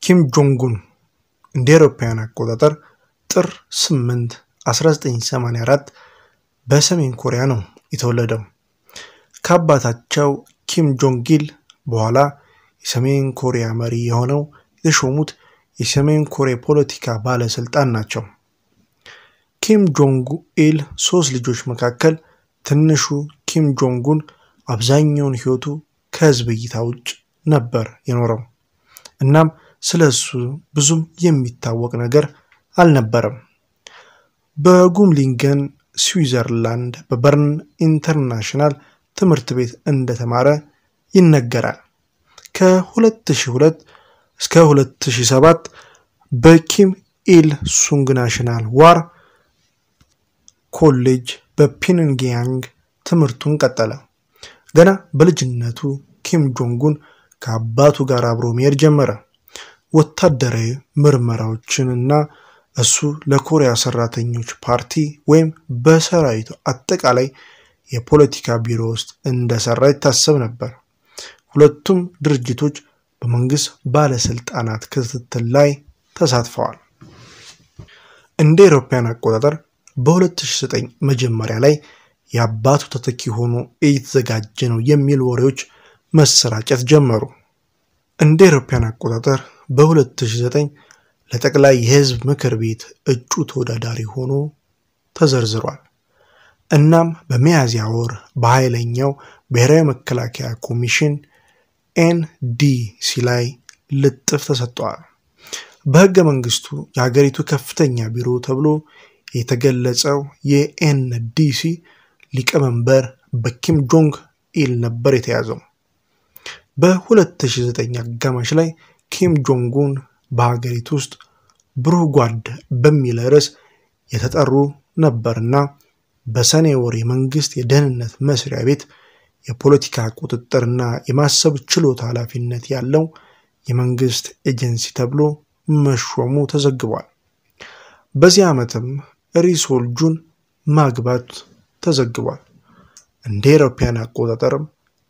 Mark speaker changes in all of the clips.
Speaker 1: ኪም ጆንግ ኡን እንደ አውሮፓውያን አቆጣጠር ጥር 8 1984 በሰሜን ኮሪያ ነው የተወለደው። ከአባታቸው ኪም ጆንግ ኢል በኋላ የሰሜን ኮሪያ መሪ የሆነው የተሾሙት የሰሜን ኮሪያ ፖለቲካ ባለስልጣን ናቸው። ኪም ጆንግ ኢል 3 ልጆች መካከል ትንሹ ኪም ጆንግ ኡን አብዛኛውን ህይወቱ ከህዝብ እይታ ውጭ ነበር የኖረው። እናም ስለሱ ብዙም የሚታወቅ ነገር አልነበረም። በጉምሊንገን ስዊዘርላንድ በበርን ኢንተርናሽናል ትምህርት ቤት እንደተማረ ይነገራል። ከ2002 እስከ 2007 በኪም ኢል ሱንግ ናሽናል ዋር ኮሌጅ በፒዮንግያንግ ትምህርቱን ቀጠለ። ገና በልጅነቱ ኪም ጆንግ ኡን ከአባቱ ጋር አብሮ መሄድ ጀመረ። ወታደራዊ ምርመራዎችንና እሱ ለኮሪያ ሰራተኞች ፓርቲ ወይም በሰራዊቱ አጠቃላይ የፖለቲካ ቢሮ ውስጥ እንደሰራ ይታሰብ ነበር። ሁለቱም ድርጅቶች በመንግስት ባለስልጣናት ክትትል ላይ ተሳትፈዋል። እንደ አውሮፓውያን አቆጣጠር በ2009 መጀመሪያ ላይ የአባቱ ተተኪ ሆኖ እየተዘጋጀ ነው የሚል ወሬዎች መሰራጨት ጀመሩ። እንደ አውሮፓውያን አቆጣጠር በ2009 ለጠቅላይ የህዝብ ምክር ቤት እጩ ተወዳዳሪ ሆኖ ተዘርዝሯል። እናም በሚያዝያ ወር በኃይለኛው ብሔራዊ መከላከያ ኮሚሽን NDC ላይ ልጥፍ ተሰጥቷል። በህገ መንግስቱ የሀገሪቱ ከፍተኛ ቢሮ ተብሎ የተገለጸው የNDC ሊቀመንበር በኪም ጆንግ ኢል ነበር የተያዘው። በ2009 አጋማሽ ላይ ኪም ጆንግ ኡን በሀገሪቱ ውስጥ ብሩህ ጓድ በሚል ርዕስ የተጠሩ ነበርና በሰኔ ወር የመንግስት የደህንነት መስሪያ ቤት የፖለቲካ ቁጥጥርና የማሰብ ችሎታ ኃላፊነት ያለው የመንግስት ኤጀንሲ ተብሎ መሾሙ ተዘግቧል። በዚህ ዓመትም ሪሶልጁን ማግባት ተዘግቧል። እንደ አውሮፓውያን አቆጣጠር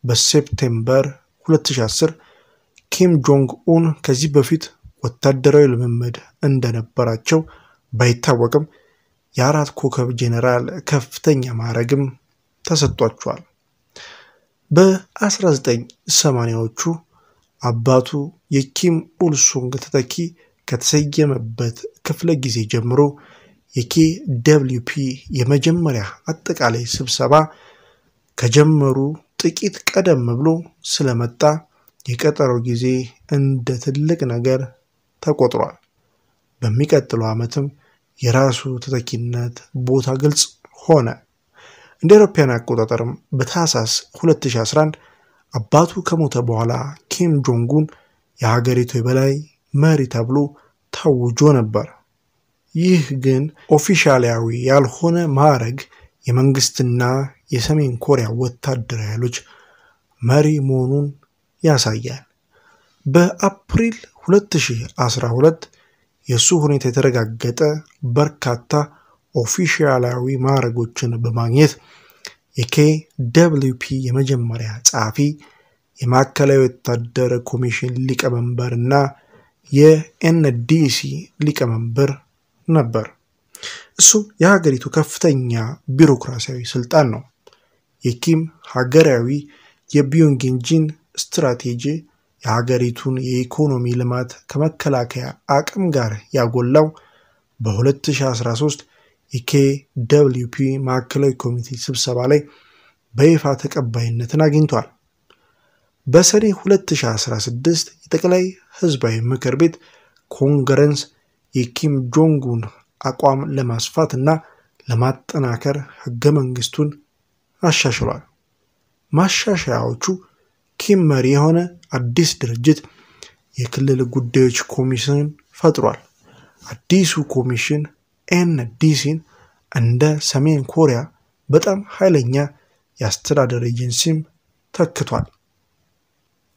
Speaker 1: በሴፕቴምበር 2010 ኪም ጆንግ ኡን ከዚህ በፊት ወታደራዊ ልምምድ እንደነበራቸው ባይታወቅም የአራት ኮከብ ጄኔራል ከፍተኛ ማዕረግም ተሰጥቷቸዋል። በ1980ዎቹ አባቱ የኪም ኢል ሱንግ ተተኪ ከተሰየመበት ክፍለ ጊዜ ጀምሮ የKWP የመጀመሪያ አጠቃላይ ስብሰባ ከጀመሩ ጥቂት ቀደም ብሎ ስለመጣ የቀጠሮ ጊዜ እንደ ትልቅ ነገር ተቆጥሯል። በሚቀጥለው ዓመትም የራሱ ተተኪነት ቦታ ግልጽ ሆነ። እንደ አውሮፓውያን አቆጣጠር በታህሳስ 2011 አባቱ ከሞተ በኋላ ኪም ጆንግ ኡን የሀገሪቱ የበላይ መሪ ተብሎ ታውጆ ነበር። ይህ ግን ኦፊሻላዊ ያልሆነ ማዕረግ የመንግስትና የሰሜን ኮሪያ ወታደራዊ ኃይሎች መሪ መሆኑን ያሳያል። በአፕሪል 2012 የሱ ሁኔታ የተረጋገጠ በርካታ ኦፊሻላዊ ማዕረጎችን በማግኘት የKWP የመጀመሪያ ጸሐፊ፣ የማዕከላዊ ወታደር ኮሚሽን ሊቀመንበርና የNDC ሊቀመንበር ነበር። እሱ የሀገሪቱ ከፍተኛ ቢሮክራሲያዊ ስልጣን ነው። የኪም ሀገራዊ የቢዮንግጂን ስትራቴጂ የሀገሪቱን የኢኮኖሚ ልማት ከመከላከያ አቅም ጋር ያጎላው በ2013 የKWP ማዕከላዊ ኮሚቴ ስብሰባ ላይ በይፋ ተቀባይነትን አግኝቷል። በሰኔ 2016 የጠቅላይ ህዝባዊ ምክር ቤት ኮንግረስ የኪም ጆንግ ኡን አቋም ለማስፋትና ለማጠናከር ህገ መንግስቱን አሻሽሏል። ማሻሻያዎቹ ኪም መሪ የሆነ አዲስ ድርጅት የክልል ጉዳዮች ኮሚሽን ፈጥሯል። አዲሱ ኮሚሽን NDCን እንደ ሰሜን ኮሪያ በጣም ኃይለኛ የአስተዳደር ኤጀንሲም ተክቷል።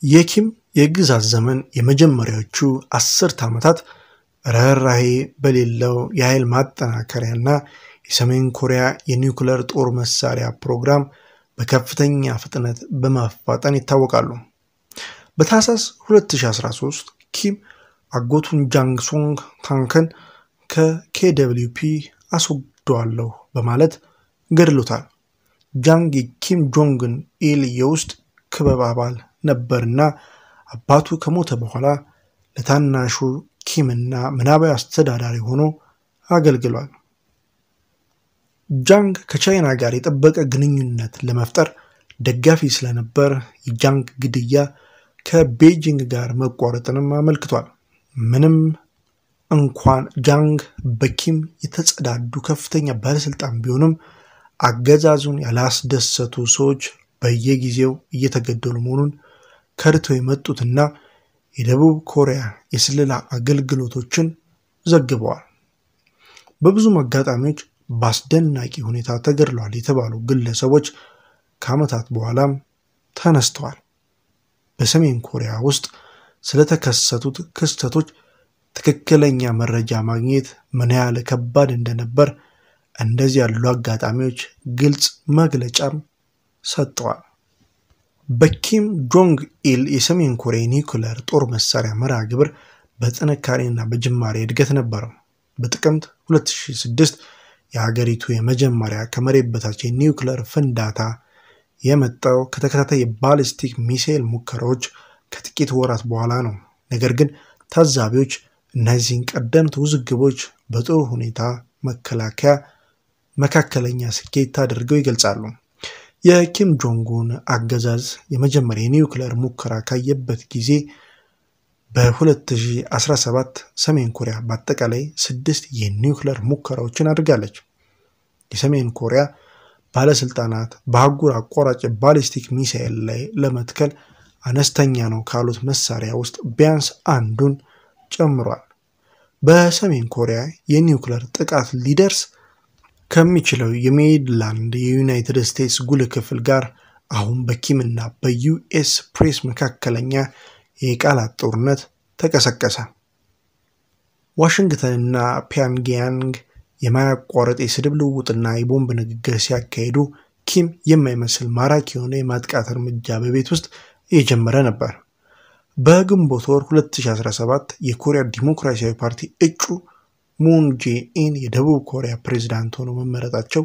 Speaker 1: የኪም የግዛት ዘመን የመጀመሪያዎቹ 10 ዓመታት ራራሄ በሌለው የኃይል ማጠናከሪያና የሰሜን ኮሪያ የኒውክሌር ጦር መሳሪያ ፕሮግራም በከፍተኛ ፍጥነት በማፋጠን ይታወቃሉ። በታህሳስ 2013 ኪም አጎቱን ጃንግ ሶንግ ታንክን ከኬደብሊውፒ አስወግደዋለሁ በማለት ገድሎታል። ጃንግ የኪም ጆንግን ኢል የውስጥ ክበብ አባል ነበርና አባቱ ከሞተ በኋላ ለታናሹ ኪምና ምናባዊ አስተዳዳሪ ሆኖ አገልግሏል። ጃንግ ከቻይና ጋር የጠበቀ ግንኙነት ለመፍጠር ደጋፊ ስለነበር የጃንግ ግድያ ከቤጂንግ ጋር መቋረጥንም አመልክቷል። ምንም እንኳን ጃንግ በኪም የተጸዳዱ ከፍተኛ ባለስልጣን ቢሆንም አገዛዙን ያላስደሰቱ ሰዎች በየጊዜው እየተገደሉ መሆኑን ከርተው የመጡትና የደቡብ ኮሪያ የስለላ አገልግሎቶችን ዘግበዋል። በብዙ አጋጣሚዎች በአስደናቂ ሁኔታ ተገድለዋል የተባሉ ግለሰቦች ከዓመታት በኋላም ተነስተዋል። በሰሜን ኮሪያ ውስጥ ስለተከሰቱት ክስተቶች ትክክለኛ መረጃ ማግኘት ምን ያህል ከባድ እንደነበር እንደዚህ ያሉ አጋጣሚዎች ግልጽ መግለጫም ሰጥተዋል። በኪም ጆንግ ኢል የሰሜን ኮሪያ ኒውክሌር ጦር መሳሪያ መርሃ ግብር በጥንካሬና በጅማሬ እድገት ነበር። በጥቅምት 2006 የሀገሪቱ የመጀመሪያ ከመሬት በታች የኒውክሌር ፍንዳታ የመጣው ከተከታታይ የባሊስቲክ ሚሳኤል ሙከራዎች ከጥቂት ወራት በኋላ ነው። ነገር ግን ታዛቢዎች እነዚህን ቀደምት ውዝግቦች በጥሩ ሁኔታ መካከለኛ ስኬት አድርገው ይገልጻሉ። የኪም ጆንጉን አገዛዝ የመጀመሪያ የኒውክሌር ሙከራ ካየበት ጊዜ በ2017 ሰሜን ኮሪያ በአጠቃላይ 6 የኒውክሌር ሙከራዎችን አድርጋለች። የሰሜን ኮሪያ ባለስልጣናት በአህጉር አቋራጭ ባሊስቲክ ሚሳኤል ላይ ለመትከል አነስተኛ ነው ካሉት መሳሪያ ውስጥ ቢያንስ አንዱን ጨምሯል። በሰሜን ኮሪያ የኒውክሌር ጥቃት ሊደርስ ከሚችለው የሜሪላንድ የዩናይትድ ስቴትስ ጉልህ ክፍል ጋር አሁን በኪምና በዩኤስ ፕሬስ መካከለኛ የቃላት ጦርነት ተቀሰቀሰ። ዋሽንግተንና ፒዮንግያንግ የማያቋርጥ የስድብ ልውውጥና የቦምብ ንግግር ሲያካሂዱ ኪም የማይመስል ማራኪ የሆነ የማጥቃት እርምጃ በቤት ውስጥ እየጀመረ ነበር። በግንቦት ወር 2017 የኮሪያ ዲሞክራሲያዊ ፓርቲ እጩ ሙን ጄኢን የደቡብ ኮሪያ ፕሬዝዳንት ሆነው መመረጣቸው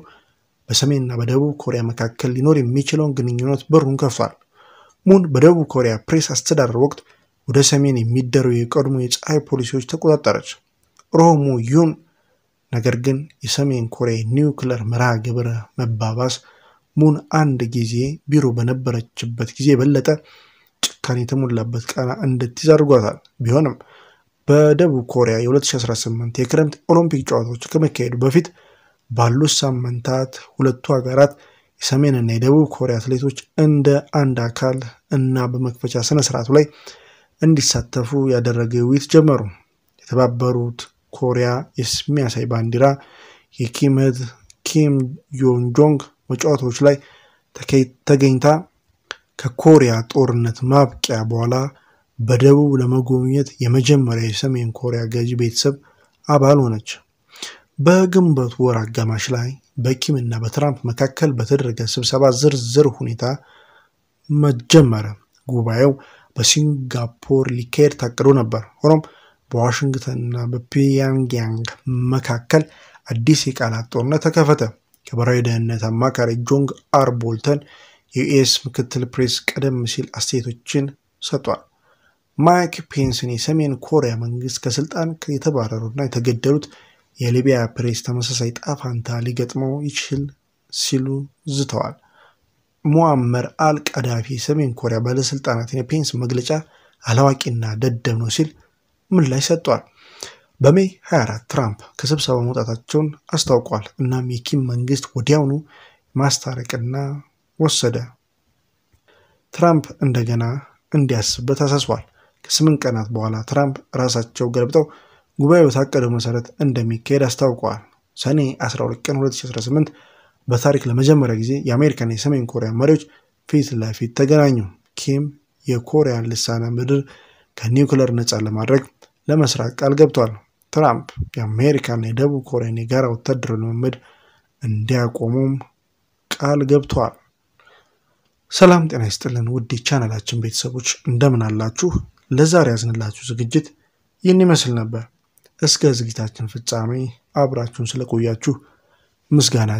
Speaker 1: በሰሜንና በደቡብ ኮሪያ መካከል ሊኖር የሚችለውን ግንኙነት በሩን ከፍቷል። ሙን በደቡብ ኮሪያ ፕሬስ አስተዳደር ወቅት ወደ ሰሜን የሚደረጉ የቀድሞ የፀሐይ ፖሊሲዎች ተቆጣጠረች። ሮሙ ዩን ነገር ግን የሰሜን ኮሪያ ኒውክሌር መርሃ ግብር መባባስ ሙን አንድ ጊዜ ቢሮ በነበረችበት ጊዜ በለጠ ጭካኔ የተሞላበት ቃና እንድትይዝ አድርጓታል። ቢሆንም በደቡብ ኮሪያ የ2018 የክረምት ኦሎምፒክ ጨዋታዎች ከመካሄዱ በፊት ባሉት ሳምንታት ሁለቱ ሀገራት የሰሜንና የደቡብ ኮሪያ አትሌቶች እንደ አንድ አካል እና በመክፈቻ ስነ ስርዓቱ ላይ እንዲሳተፉ ያደረገ ውይይት ጀመሩ። የተባበሩት ኮሪያ የሚያሳይ ባንዲራ የኪም ዮን ጆንግ በጨዋታዎች ላይ ተገኝታ ከኮሪያ ጦርነት ማብቂያ በኋላ በደቡብ ለመጎብኘት የመጀመሪያ የሰሜን ኮሪያ ገዢ ቤተሰብ አባል ሆነች። በግንቦት ወር አጋማሽ ላይ በኪምና በትራምፕ መካከል በተደረገ ስብሰባ ዝርዝር ሁኔታ መጀመረ። ጉባኤው በሲንጋፖር ሊካሄድ ታቅዶ ነበር። ሆኖም በዋሽንግተንና በፒዮንግያንግ መካከል አዲስ የቃላት ጦርነት ተከፈተ። የብሔራዊ ደህንነት አማካሪ ጆንግ አር ቦልተን የዩኤስ ምክትል ፕሬስ ቀደም ሲል አስተያየቶችን ሰጥቷል። ማይክ ፔንስን የሰሜን ኮሪያ መንግስት ከስልጣን የተባረሩና የተገደሉት የሊቢያ ፕሬስ ተመሳሳይ ጣፋንታ ሊገጥመው ይችል ሲሉ ዝተዋል። ሙአመር አልቃዳፊ የሰሜን ኮሪያ ባለስልጣናት የፔንስ መግለጫ አላዋቂና ደደብ ነው ሲል ምላሽ ሰጥቷል። በሜይ 24 ትራምፕ ከስብሰባው መውጣታቸውን አስታውቋል። እናም የኪም መንግስት ወዲያውኑ ማስታረቅና ወሰደ። ትራምፕ እንደገና እንዲያስብበት አሳስቧል። ከ8 ቀናት በኋላ ትራምፕ ራሳቸው ገልብጠው ጉባኤው በታቀደው መሰረት እንደሚካሄድ አስታውቀዋል። ሰኔ 12 ቀን 2018 በታሪክ ለመጀመሪያ ጊዜ የአሜሪካና የሰሜን ኮሪያ መሪዎች ፊት ለፊት ተገናኙ። ኪም የኮሪያን ልሳነ ምድር ከኒውክሌር ነፃ ለማድረግ ለመስራት ቃል ገብቷል። ትራምፕ የአሜሪካና የደቡብ ኮሪያን የጋራ ወታደራዊ ልምምድ እንዲያቆሙም ቃል ገብቷል። ሰላም ጤና ይስጥልን ውድ ቻናላችን ቤተሰቦች እንደምን አላችሁ? ለዛሬ ያዝንላችሁ ዝግጅት ይህን ይመስል ነበር። እስከ ዝግጅታችን ፍጻሜ አብራችሁን ስለቆያችሁ ምስጋና